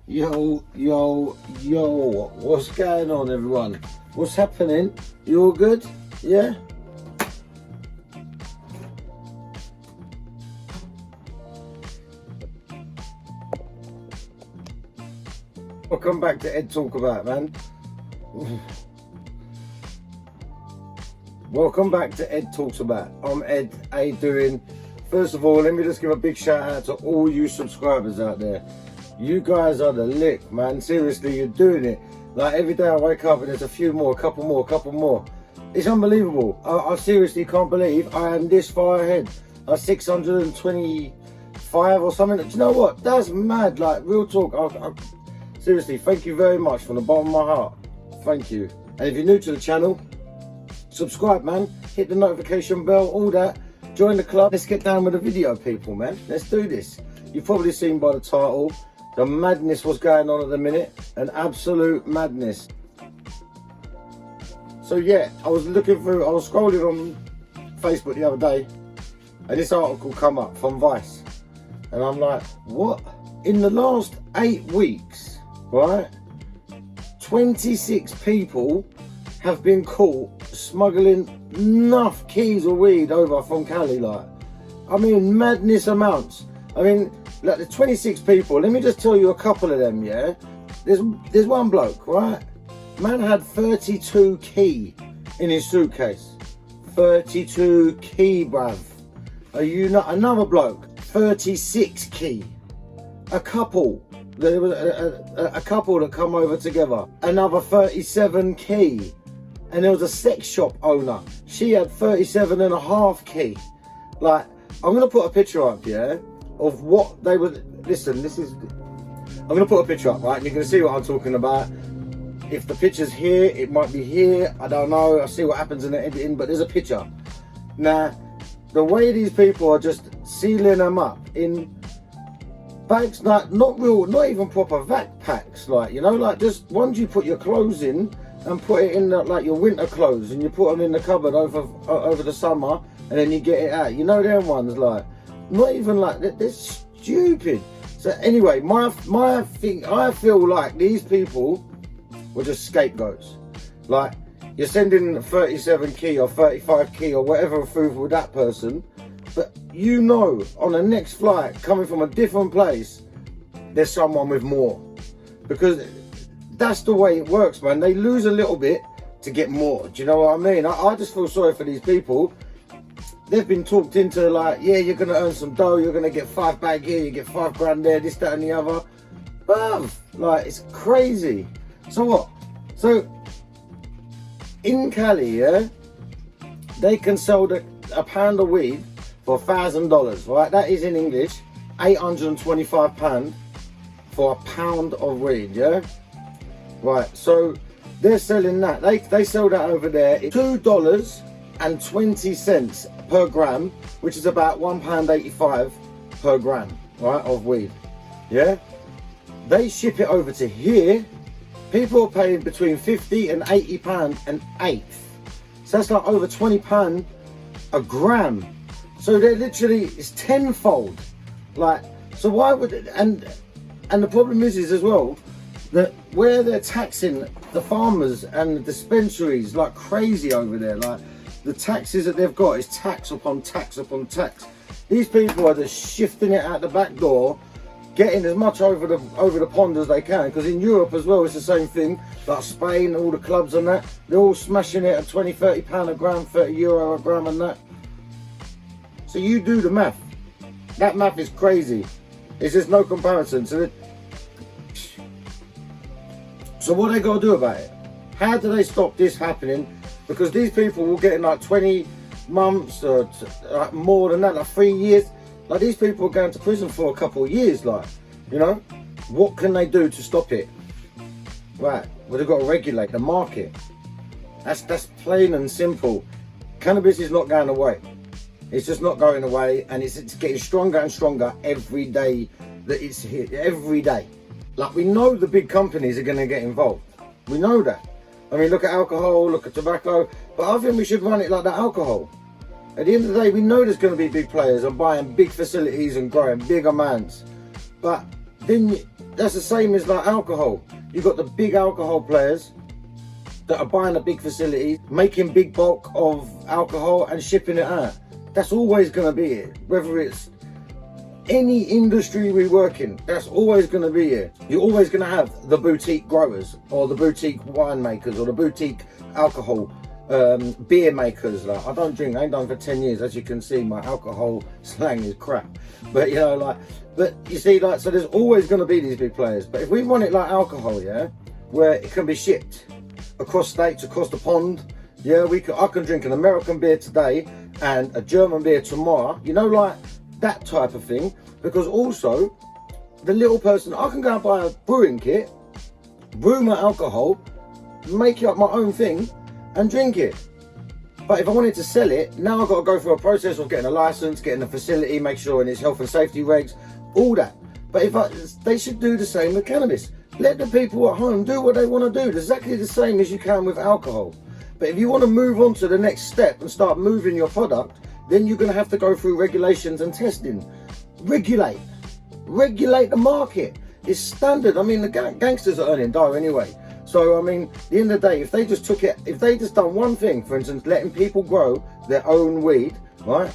Yo, yo, yo, what's going on, everyone? What's happening? You all good? Yeah? Welcome back to Ed Talk About, man. Welcome back to Ed Talks About. I'm Ed. How you doing? First of all, let me just give a big shout out to all you subscribers out there. You guys are the lick, man. Seriously, you're doing it. Like every day I wake up and there's a few more, a couple more. It's unbelievable. I seriously can't believe I am this far ahead. 625 or something. Do you know what? That's mad. Like, real talk. Seriously, thank you very much from the bottom of my heart. Thank you. And if you're new to the channel, subscribe, man. Hit the notification bell, all that. Join the club. Let's get down with the video, people, man. Let's do this. You've probably seen by the title the madness what's going on at the minute. An absolute madness. So yeah, I was scrolling on Facebook the other day, and this article come up from Vice. And I'm like, what? In the last 8 weeks, right, 26 people have been caught smuggling enough keys of weed over from Cali. Like, I mean, madness amounts. I mean, like the 26 people, let me just tell you a couple of them, yeah? There's one bloke, right? Man had 32 key in his suitcase. 32 key, bruv. Are you not? Another bloke, 36 key. A couple, there was a couple that come over together. Another 37 key. And there was a sex shop owner. She had 37 and a half key. Like, I'm going to put a picture up, yeah, of what they were. Listen, I'm going to put a picture up, right? And you're going to see what I'm talking about. If the picture's here, it might be here. I don't know. I'll see what happens in the editing, but there's a picture. Now, the way these people are just sealing them up in bags, like, not even proper vac packs, like, you know, like just ones you put your clothes in and put it in like your winter clothes, and you put them in the cupboard over the summer, and then you get it out. You know them ones, like, not even like they're stupid. So anyway, my thing, I feel like these people were just scapegoats. Like, you're sending 37 key or 35 key or whatever through with that person, but you know, on the next flight coming from a different place, there's someone with more, because that's the way it works, man. They lose a little bit to get more. Do you know what I mean? I just feel sorry for these people. They've been talked into, like, yeah, you're going to earn some dough. You're going to get 5 bag here. You get 5 grand there, this, that, and the other. Bruv, like, it's crazy. So what? So, in Cali, yeah, they can sell a pound of weed for $1,000, right? That is, in English, £825 for a pound of weed, yeah? Right, so they're selling that. They sell that over there at $2.20 per gram, which is about £1.85 per gram, right, of weed. Yeah? They ship it over to here. People are paying between £50 and £80 an eighth. So that's like over £20 a gram. So they're literally, it's tenfold. Like, so why would it, and the problem is as well, that where they're taxing the farmers and the dispensaries like crazy over there, like the taxes that they've got is tax upon tax upon tax. These people are just shifting it out the back door, getting as much over the pond as they can, because in Europe as well it's the same thing. Like Spain, all the clubs and that, they're all smashing it at £20-30 a gram, €30 a gram and that. So you do the math. That math is crazy. It's just no comparison. So what they got to do about it? How do they stop this happening? Because these people will get in like 20 months or like more than that, like 3 years. Like, these people are going to prison for a couple of years, like, you know? What can they do to stop it? Right, well, they've got to regulate the market. That's plain and simple. Cannabis is not going away. It's just not going away, and it's getting stronger and stronger every day that it's here, every day. Like, we know the big companies are going to get involved. We know that. I mean, look at alcohol, look at tobacco, but I think we should run it like that alcohol. At the end of the day, we know there's going to be big players and buying big facilities and growing big amounts. But then that's the same as like alcohol. You've got the big alcohol players that are buying a big facility, making big bulk of alcohol and shipping it out. That's always going to be it. Whether it's any industry we work in, that's always going to be it. You're always going to have the boutique growers or the boutique winemakers or the boutique alcohol beer makers. Like, I don't drink, I ain't done for 10 years. As you can see, my alcohol slang is crap. But you know, like, but you see, like, so there's always going to be these big players. But if we want it like alcohol, yeah, where it can be shipped across states, across the pond, yeah, I can drink an American beer today and a German beer tomorrow, you know, like that type of thing. Because also, the little person, I can go and buy a brewing kit, brew my alcohol, make it up my own thing and drink it. But if I wanted to sell it, now I've got to go through a process of getting a license, getting a facility, make sure in its health and safety regs, all that. But they should do the same with cannabis. Let the people at home do what they want to do. It's exactly the same as you can with alcohol. But if you want to move on to the next step and start moving your product, then you're going to have to go through regulations and testing. Regulate the market. It's standard. I mean, the gangsters are earning dough anyway. So, I mean, at the end of the day, if they just took it, if they just done one thing, for instance, letting people grow their own weed, right,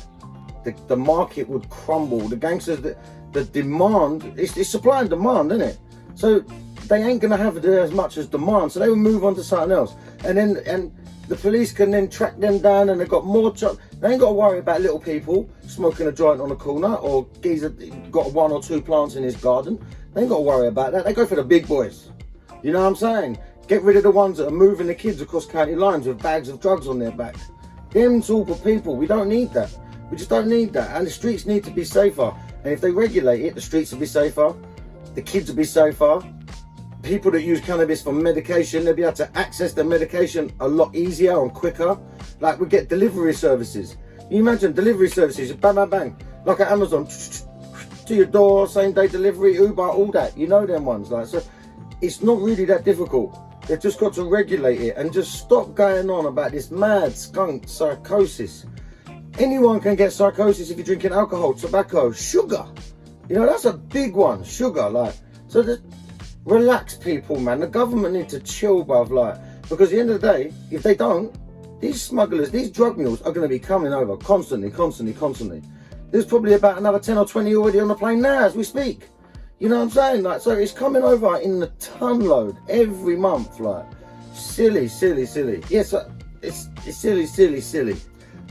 the market would crumble. The gangsters, the demand, it's supply and demand, isn't it? So they ain't going to have as much as demand, so they will move on to something else. And the police can then track them down, and they've got more they ain't got to worry about little people smoking a joint on a corner, or geezer got 1 or 2 plants in his garden. They ain't got to worry about that. They go for the big boys. You know what I'm saying? Get rid of the ones that are moving the kids across county lines with bags of drugs on their back. Them sort of people, we don't need that. We just don't need that. And the streets need to be safer. And if they regulate it, the streets will be safer. The kids will be safer. People that use cannabis for medication, they'll be able to access their medication a lot easier and quicker. Like, we get delivery services. Can you imagine delivery services, bang, bang, bang, like at Amazon, to your door, same day delivery, Uber, all that. You know them ones. Like, so it's not really that difficult. They've just got to regulate it and just stop going on about this mad skunk psychosis. Anyone can get psychosis if you're drinking alcohol, tobacco, sugar. You know, that's a big one, sugar. Like, so that, relax, people, man. The government need to chill, bruv, like, because at the end of the day, if they don't, these smugglers, these drug mules are going to be coming over constantly. There's probably about another 10 or 20 already on the plane now as we speak. You know what I'm saying? Like, so it's coming over in the ton load every month. Like, silly. Yes, it's silly.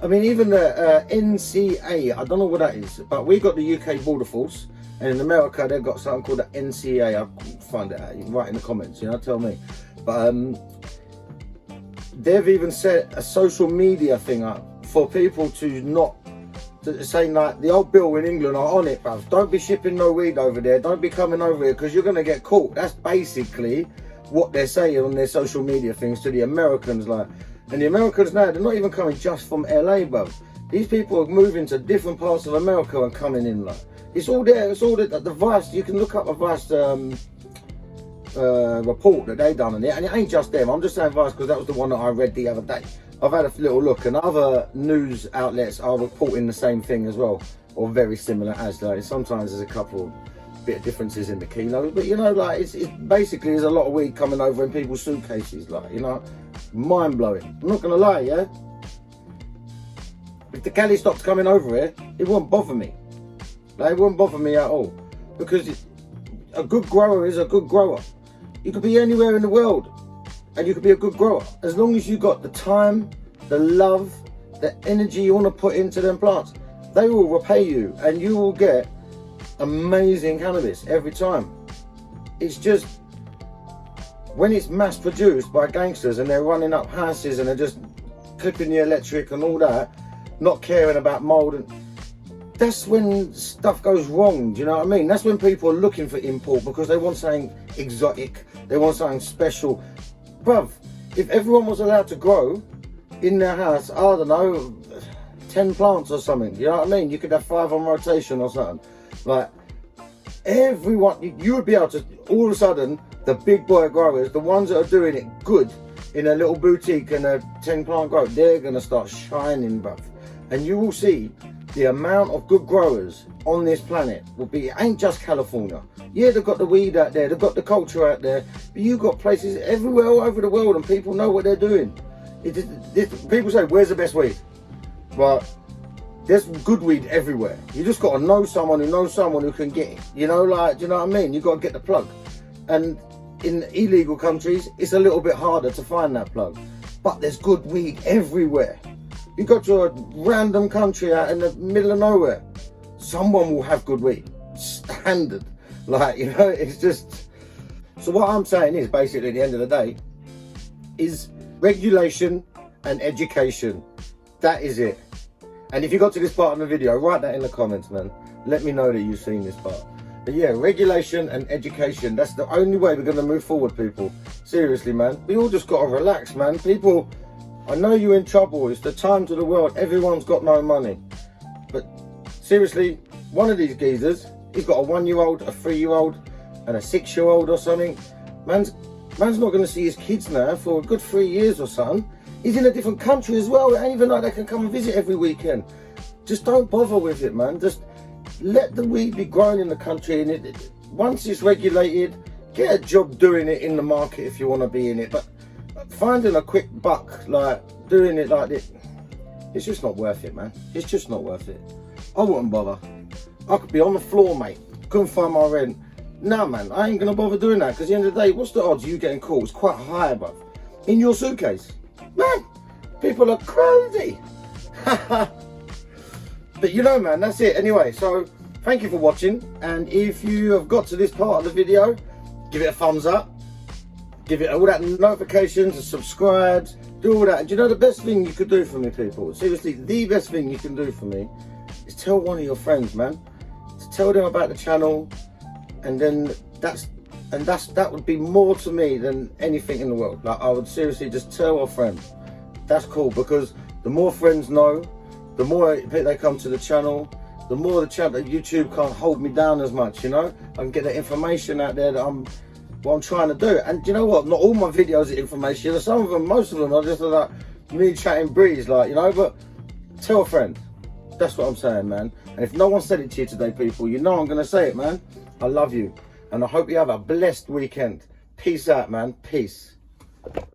I mean, even the NCA, I don't know what that is, but we got the UK Border Force, and in America they've got something called the NCA. I'll find it out. You can write in the comments, you know, tell me. But they've even set a social media thing up for people to not, saying like the old bill in England are on it, bruv. Don't be shipping no weed over there. Don't be coming over here because you're going to get caught. That's basically what they're saying on their social media things to the Americans. Like, and the Americans now, they're not even coming just from LA, bruv. These people are moving to different parts of America and coming in. Like, it's all there. It's all there. The Vice, you can look up a Vice report that they done on it, and it ain't just them. I'm just saying Vice because that was the one that I read the other day. I've had a little look, and other news outlets are reporting the same thing as well, or very similar as. Like, sometimes there's a couple bit of differences in the kilos, but you know, like, it's basically there's a lot of weed coming over in people's suitcases. Like, you know, mind blowing. I'm not gonna lie, yeah. If the Cali stopped coming over here, it wouldn't bother me. Like, it wouldn't bother me at all, because a good grower is a good grower. You could be anywhere in the world, and you could be a good grower as long as you got the time, the love, the energy you want to put into them plants. They will repay you, and you will get amazing cannabis every time. It's just when it's mass produced by gangsters and they're running up houses and they're just clipping the electric and all that, not caring about mold, and that's when stuff goes wrong. Do you know what I mean? That's when people are looking for import because they want something exotic, they want something special. Bruv, if everyone was allowed to grow in their house, I don't know, 10 plants or something, you know what I mean? You could have 5 on rotation or something. Like, everyone, you would be able to, all of a sudden, the big boy growers, the ones that are doing it good in a little boutique and a 10 plant grow, they're going to start shining, bruv. And you will see the amount of good growers on this planet will be, it ain't just California. Yeah, they've got the weed out there, they've got the culture out there, but you've got places everywhere all over the world and people know what they're doing. People say, where's the best weed? Well, there's good weed everywhere. You just got to know someone who knows someone who can get it. You know, like, do you know what I mean? You got to get the plug. And in illegal countries, it's a little bit harder to find that plug. But there's good weed everywhere. You go to a random country out in the middle of nowhere, someone will have good weed. Standard. Like, you know, it's just... So what I'm saying is, basically, at the end of the day, is regulation and education. That is it. And if you got to this part of the video, write that in the comments, man. Let me know that you've seen this part. But yeah, regulation and education, that's the only way we're going to move forward, people. Seriously, man. We all just got to relax, man. People, I know you're in trouble. It's the times of the world. Everyone's got no money. But seriously, one of these geezers, he's got a 1-year-old, a 3-year-old, and a 6-year-old or something. Man's not going to see his kids now for a good 3 years or something. He's in a different country as well. It ain't even like they can come and visit every weekend. Just don't bother with it, man. Just let the weed be grown in the country, and once it's regulated, get a job doing it in the market if you want to be in it. But finding a quick buck, like doing it like this, it's just not worth it, man. It's just not worth it. I wouldn't bother. I could be on the floor, mate. Couldn't find my rent. Nah, man, I ain't gonna bother doing that, because at the end of the day, what's the odds of you getting caught? It's quite high, bruv. In your suitcase. Man, people are crazy. But you know, man, that's it. Anyway, so thank you for watching. And if you have got to this part of the video, give it a thumbs up. Give it all that notifications and subscribes. Do all that. And do you know the best thing you could do for me, people? Seriously, the best thing you can do for me is tell one of your friends, man. To tell them about the channel. And then that would be more to me than anything in the world. Like, I would seriously just tell a friend. That's cool, because the more friends know, the more they come to the channel, the more the channel, YouTube can't hold me down as much, you know? I can get the information out there that what I'm trying to do. And do you know what? Not all my videos are information. Some of them, most of them are just like me chatting breeze, like, you know? But tell a friend. That's what I'm saying, man. And if no one said it to you today, people, you know I'm going to say it, man. I love you. And I hope you have a blessed weekend. Peace out, man. Peace.